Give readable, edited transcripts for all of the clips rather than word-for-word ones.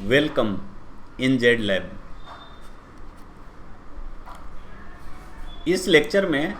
Welcome in Z lab. इस lecture में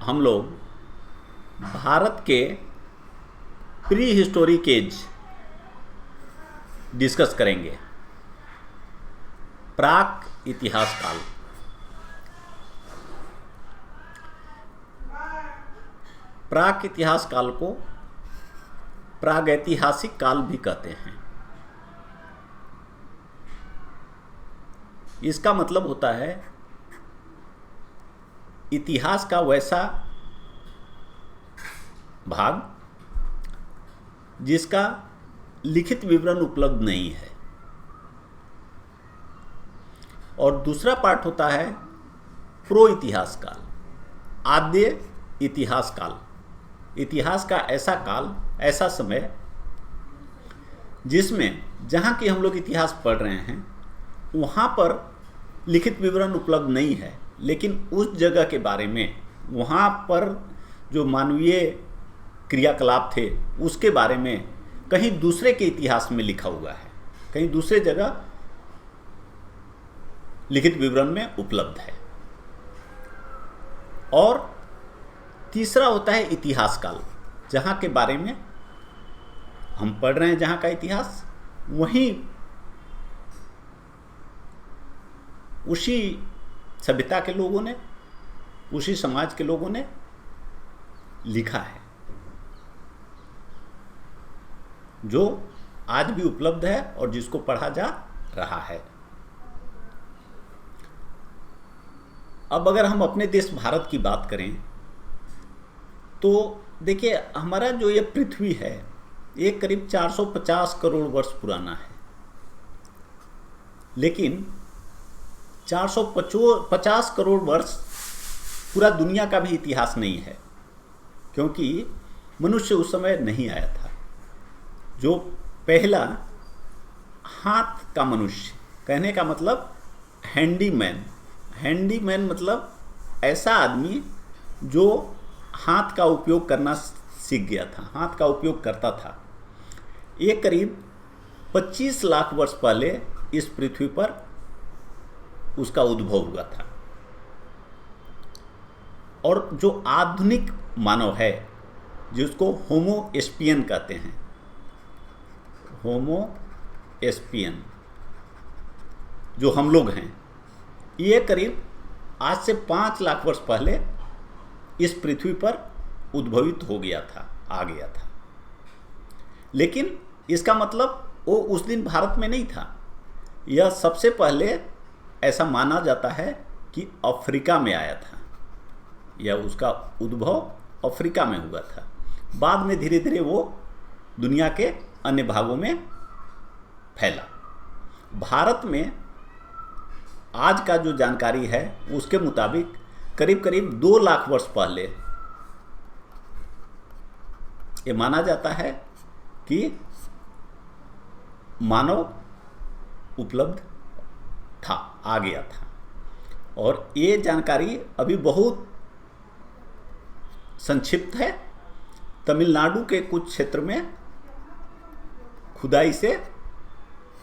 हम लोग भारत के प्री हिस्टोरिक एज डिस्कस करेंगे। प्राक इतिहास काल। प्राक इतिहास काल को प्रागैतिहासिक काल भी कहते हैं। इसका मतलब होता है इतिहास का वैसा भाग जिसका लिखित विवरण उपलब्ध नहीं है, और दूसरा पार्ट होता है प्रो इतिहास काल, आद्य इतिहास काल। इतिहास का ऐसा काल, ऐसा समय जिसमें जहाँ की हम लोग इतिहास पढ़ रहे हैं वहाँ पर लिखित विवरण उपलब्ध नहीं है, लेकिन उस जगह के बारे में, वहाँ पर जो मानवीय क्रियाकलाप थे उसके बारे में कहीं दूसरे के इतिहास में लिखा हुआ है, कहीं दूसरे जगह लिखित विवरण में उपलब्ध है। और तीसरा होता है इतिहास काल, जहाँ के बारे में हम पढ़ रहे हैं, जहाँ का इतिहास वहीं उसी सभ्यता के लोगों ने, उसी समाज के लोगों ने लिखा है, जो आज भी उपलब्ध है और जिसको पढ़ा जा रहा है। अब अगर हम अपने देश भारत की बात करें तो देखिए, हमारा जो ये पृथ्वी है ये करीब 450 करोड़ वर्ष पुराना है, लेकिन 450 करोड़ वर्ष पूरा दुनिया का भी इतिहास नहीं है, क्योंकि मनुष्य उस समय नहीं आया था। जो पहला हाथ का मनुष्य, कहने का मतलब हैंडीमैन, हैंडीमैन मतलब ऐसा आदमी जो हाथ का उपयोग करना सीख गया था, हाथ का उपयोग करता था। ये करीब 25 लाख वर्ष पहले इस पृथ्वी पर उसका उद्भव हुआ था। और जो आधुनिक मानव है, जिसको होमो एस्पियन कहते हैं, होमो एस्पियन जो हम लोग हैं, ये करीब आज से 5 लाख वर्ष पहले इस पृथ्वी पर उद्भवित हो गया था, आ गया था। लेकिन इसका मतलब वो उस दिन भारत में नहीं था। यह सबसे पहले ऐसा माना जाता है कि अफ्रीका में आया था, या उसका उद्भव अफ्रीका में हुआ था। बाद में धीरे धीरे वो दुनिया के अन्य भागों में फैला। भारत में आज का जो जानकारी है उसके मुताबिक करीब करीब 2 लाख वर्ष पहले ये माना जाता है कि मानव उपलब्ध था, आ गया था। और ये जानकारी अभी बहुत संक्षिप्त है। तमिलनाडु के कुछ क्षेत्र में खुदाई से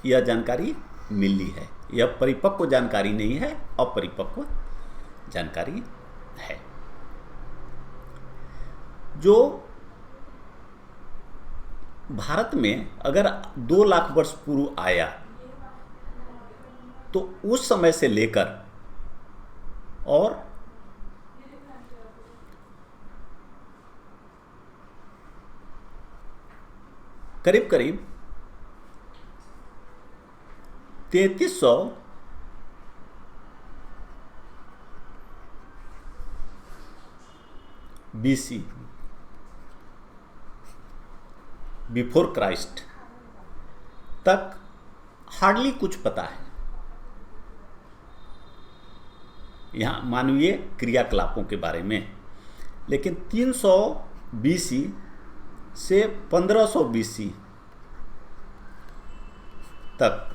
यह जानकारी मिली है। यह परिपक्व जानकारी नहीं है, अपरिपक्व जानकारी है। जो भारत में अगर 2 लाख वर्ष पूर्व आया तो उस समय से लेकर और करीब करीब 3300 BC, बिफोर क्राइस्ट तक हार्डली कुछ पता है यहाँ मानवीय क्रियाकलापों के बारे में। लेकिन 300 BC से 1500 BC तक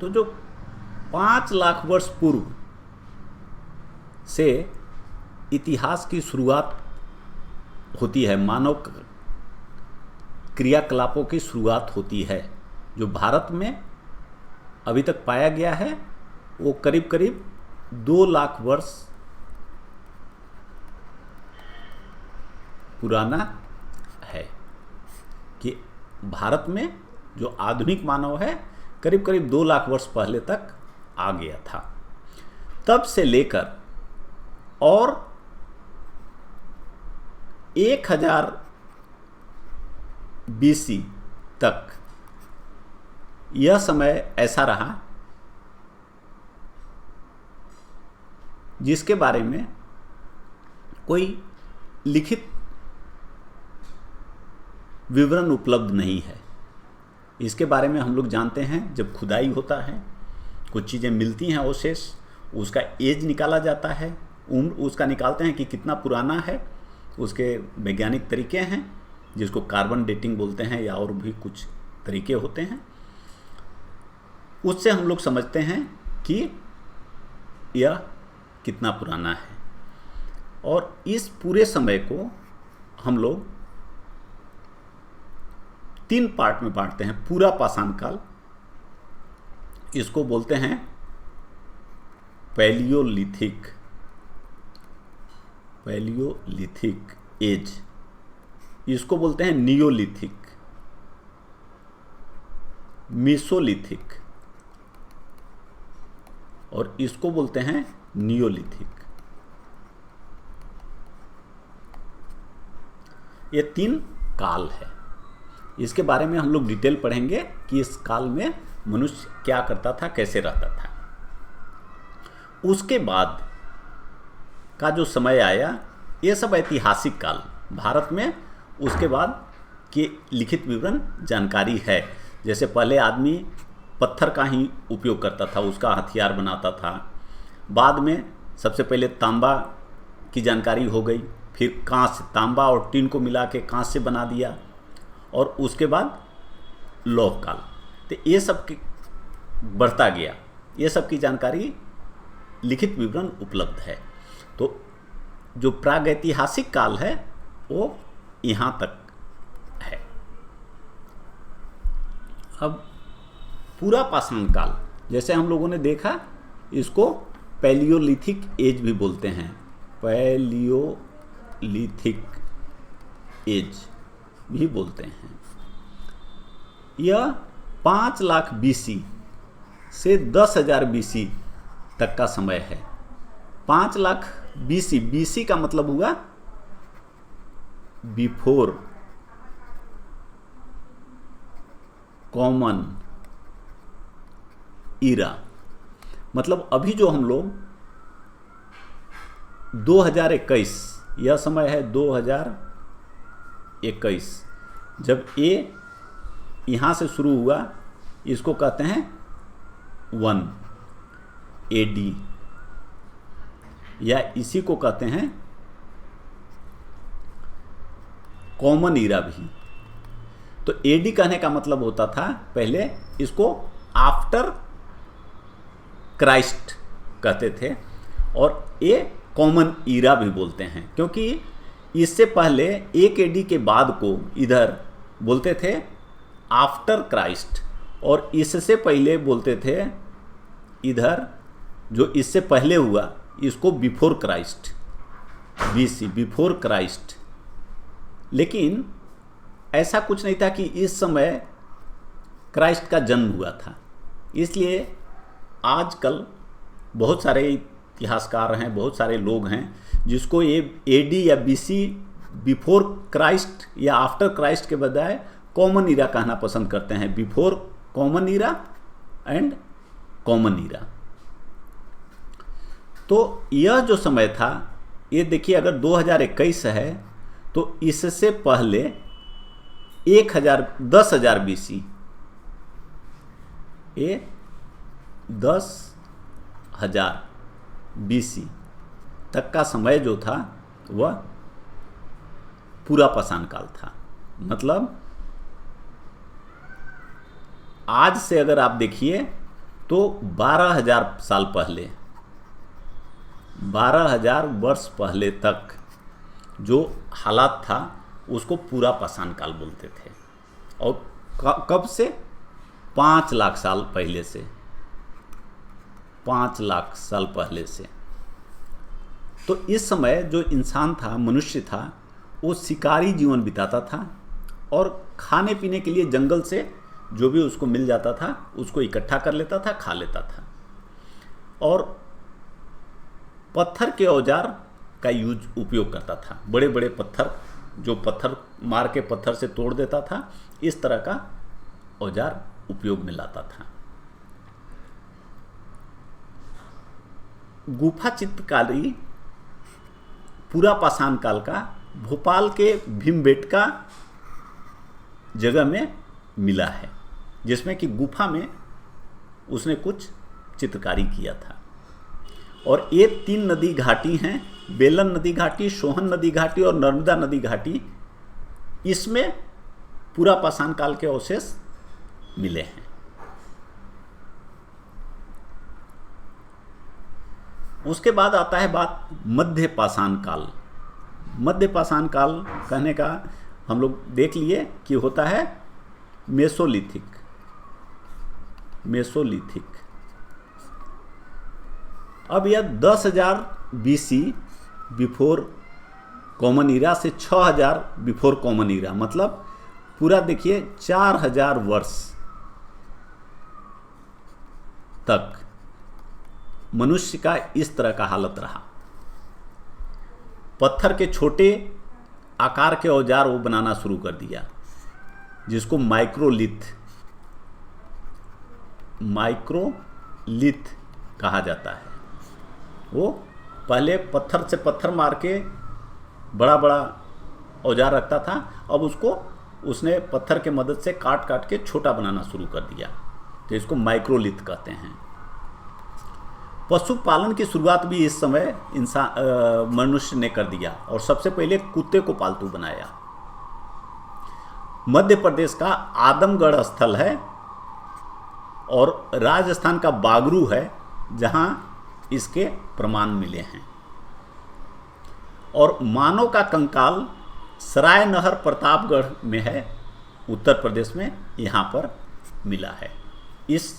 तो जो 5 लाख वर्ष पूर्व से इतिहास की शुरुआत होती है, मानव क्रियाकलापों की शुरुआत होती है, जो भारत में अभी तक पाया गया है वो करीब करीब 2 लाख वर्ष पुराना है। कि भारत में जो आधुनिक मानव है करीब करीब 2 लाख वर्ष पहले तक आ गया था। तब से लेकर और 1000 BC तक यह समय ऐसा रहा जिसके बारे में कोई लिखित विवरण उपलब्ध नहीं है। इसके बारे में हम लोग जानते हैं जब खुदाई होता है, कुछ चीज़ें मिलती हैं अवशेष, उसका एज निकाला जाता है, उम्र उसका निकालते हैं कि कितना पुराना है, उसके वैज्ञानिक तरीके हैं जिसको कार्बन डेटिंग बोलते हैं या और भी कुछ तरीके होते हैं। उससे हम लोग समझते हैं कि यह कितना पुराना है। और इस पूरे समय को हम लोग 3 पार्ट में बांटते हैं। पूरा पाषाण काल, इसको बोलते हैं पैलियोलिथिक एज, इसको बोलते हैं नियोलिथिक, मीसोलिथिक, और इसको बोलते हैं नियोलिथिक। ये 3 काल है। इसके बारे में हम लोग डिटेल पढ़ेंगे कि इस काल में मनुष्य क्या करता था, कैसे रहता था। उसके बाद का जो समय आया ये सब ऐतिहासिक काल भारत में, उसके बाद के लिखित विवरण जानकारी है। जैसे पहले आदमी पत्थर का ही उपयोग करता था, उसका हथियार बनाता था। बाद में सबसे पहले तांबा की जानकारी हो गई, फिर कांस्य, तांबा और टीन को मिला के कांस्य बना दिया, और उसके बाद लौह काल। तो ये सब बढ़ता गया, ये सब की जानकारी लिखित विवरण उपलब्ध है। तो जो प्रागैतिहासिक काल है वो यहाँ तक है। अब पूरा पाषाण काल, जैसे हम लोगों ने देखा, इसको पैलियोलिथिक एज भी बोलते हैं, पैलियोलिथिक एज भी बोलते हैं। यह 5 लाख BC से 10,000 BC तक का समय है। 5 लाख BC का मतलब हुआ बिफोर कॉमन ईरा। मतलब अभी जो हम लोग 2021, यह समय है 2021, जब ये यहाँ से शुरू हुआ, इसको कहते हैं 1 AD, या इसी को कहते हैं कॉमन ईरा भी। तो AD कहने का मतलब होता था, पहले इसको आफ्टर क्राइस्ट कहते थे, और ये कॉमन ईरा भी बोलते हैं, क्योंकि इससे पहले 1 AD के बाद को इधर बोलते थे आफ्टर क्राइस्ट, और इससे पहले बोलते थे इधर, जो इससे पहले हुआ, इसको before Christ, BC, before Christ. लेकिन ऐसा कुछ नहीं था कि इस समय क्राइस्ट का जन्म हुआ था। इसलिए आजकल बहुत सारे इतिहासकार हैं, बहुत सारे लोग हैं जिसको ये AD या BC, बिफोर क्राइस्ट या आफ्टर क्राइस्ट के बजाय कॉमन ईरा कहना पसंद करते हैं। Before common era and common era. तो यह जो समय था, ये देखिए, अगर 2021 है तो इससे पहले 10,000 BC, ये 10,000 BC तक का समय जो था वह पूरा पाषाण काल था। मतलब आज से अगर आप देखिए तो 12,000 साल पहले, 12,000 वर्ष पहले तक जो हालात था उसको पूरा पाषाण काल बोलते थे। और कब से? 5 लाख साल पहले से, 5 लाख साल पहले से। तो इस समय जो इंसान था, मनुष्य था, वो शिकारी जीवन बिताता था और खाने पीने के लिए जंगल से जो भी उसको मिल जाता था उसको इकट्ठा कर लेता था, खा लेता था। और पत्थर के औजार का उपयोग करता था। बड़े बड़े पत्थर, जो पत्थर मार के पत्थर से तोड़ देता था, इस तरह का औजार उपयोग में लाता था। गुफा चित्रकारी पूरा पाषाण काल का भोपाल के भीमबेटका जगह में मिला है, जिसमें कि गुफा में उसने कुछ चित्रकारी किया था। और ये 3 नदी घाटी हैं, बेलन नदी घाटी, सोहन नदी घाटी और नर्मदा नदी घाटी। इसमें पूरा पाषाण काल के अवशेष मिले हैं। उसके बाद आता है बात मध्य पाषाण काल। मध्य पाषाण काल कहने का हम लोग देख लिए कि होता है मेसोलिथिक। अब यह 10,000 BC बिफोर कॉमन ईरा से 6,000 बिफोर कॉमन ईरा, मतलब पूरा देखिए 4,000 वर्ष तक मनुष्य का इस तरह का हालत रहा। पत्थर के छोटे आकार के औजार वो बनाना शुरू कर दिया, जिसको माइक्रोलिथ कहा जाता है। वो पहले पत्थर से पत्थर मार के बड़ा बड़ा औजार रखता था, अब उसने पत्थर के मदद से काट काट के छोटा बनाना शुरू कर दिया, तो इसको माइक्रोलिथ कहते हैं। पशुपालन की शुरुआत भी इस समय मनुष्य ने कर दिया और सबसे पहले कुत्ते को पालतू बनाया। मध्य प्रदेश का आदमगढ़ स्थल है और राजस्थान का बागरू है जहां इसके प्रमाण मिले हैं। और मानव का कंकाल सराय नहर प्रतापगढ़ में है, उत्तर प्रदेश में, यहां पर मिला है इस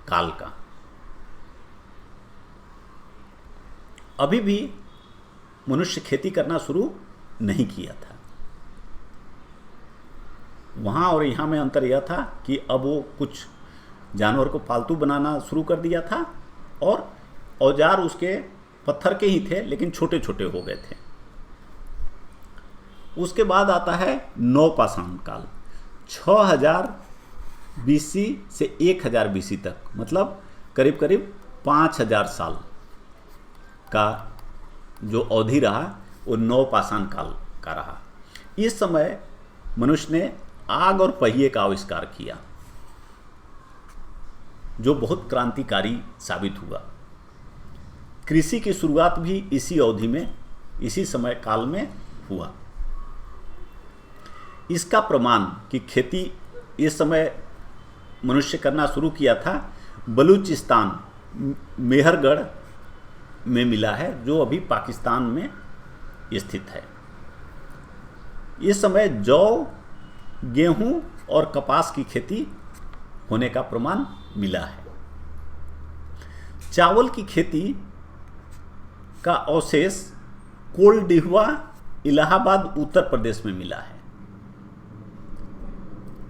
काल का। अभी भी मनुष्य खेती करना शुरू नहीं किया था। वहाँ और यहाँ में अंतर यह था कि अब वो कुछ जानवर को पालतू बनाना शुरू कर दिया था और औजार उसके पत्थर के ही थे, लेकिन छोटे छोटे हो गए थे। उसके बाद आता है नवपाषाण काल, 6,000 BC से 1,000 BC तक, मतलब करीब करीब 5,000 साल का जो अवधि रहा वो नवपाषाण काल का रहा। इस समय मनुष्य ने आग और पहिए का आविष्कार किया, जो बहुत क्रांतिकारी साबित हुआ। कृषि की शुरुआत भी इसी अवधि में, इसी समय काल में हुआ। इसका प्रमाण कि खेती इस समय मनुष्य करना शुरू किया था, बलूचिस्तान मेहरगढ़ में मिला है, जो अभी पाकिस्तान में स्थित है। इस समय जौ, गेहूं और कपास की खेती होने का प्रमाण मिला है। चावल की खेती का अवशेष कोलडिहुआ, इलाहाबाद, उत्तर प्रदेश में मिला है।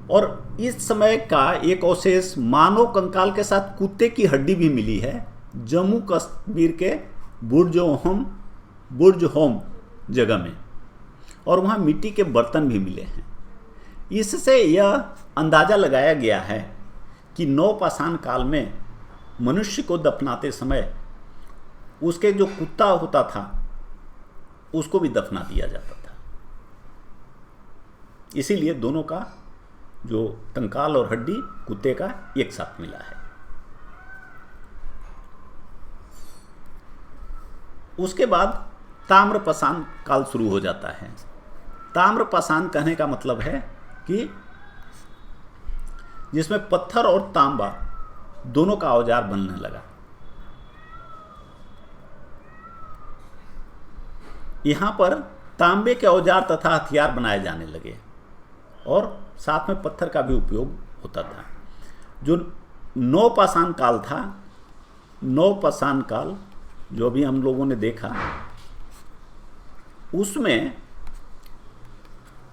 और इस समय का एक अवशेष मानव कंकाल के साथ कुत्ते की हड्डी भी मिली है, जम्मू कश्मीर के बुर्ज होम जगह में, और वहाँ मिट्टी के बर्तन भी मिले हैं। इससे यह अंदाज़ा लगाया गया है कि नवपाषाण काल में मनुष्य को दफनाते समय उसके जो कुत्ता होता था उसको भी दफना दिया जाता था। इसीलिए दोनों का जो कंकाल और हड्डी कुत्ते का एक साथ मिला है। उसके बाद ताम्रपाषाण काल शुरू हो जाता है। ताम्रपाषाण कहने का मतलब है कि जिसमें पत्थर और तांबा दोनों का औजार बनने लगा। यहाँ पर तांबे के औजार तथा हथियार बनाए जाने लगे और साथ में पत्थर का भी उपयोग होता था। जो नवपाषाण काल था, नवपाषाण काल जो भी हम लोगों ने देखा, उसमें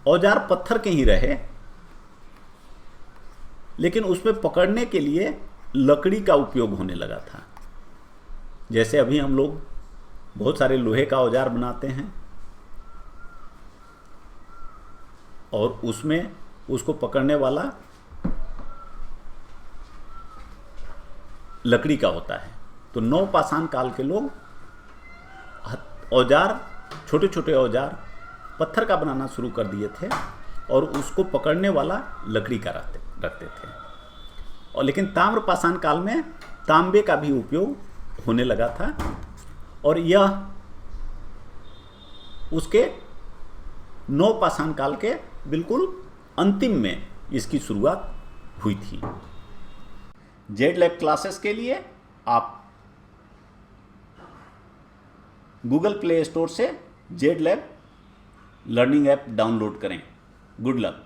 औजार पत्थर के ही रहे, लेकिन उसमें पकड़ने के लिए लकड़ी का उपयोग होने लगा था। जैसे अभी हम लोग बहुत सारे लोहे का औजार बनाते हैं और उसमें उसको पकड़ने वाला लकड़ी का होता है। तो नवपाषाण काल के लोग औजार, छोटे छोटे औजार पत्थर का बनाना शुरू कर दिए थे और उसको पकड़ने वाला लकड़ी का रखते थे। और लेकिन ताम्रपाषाण काल में तांबे का भी उपयोग होने लगा था और यह उसके नवपाषाण काल के बिल्कुल अंतिम में इसकी शुरुआत हुई थी। जेड लैब क्लासेस के लिए आप गूगल प्ले स्टोर से Z lab learning app download करें। Good luck.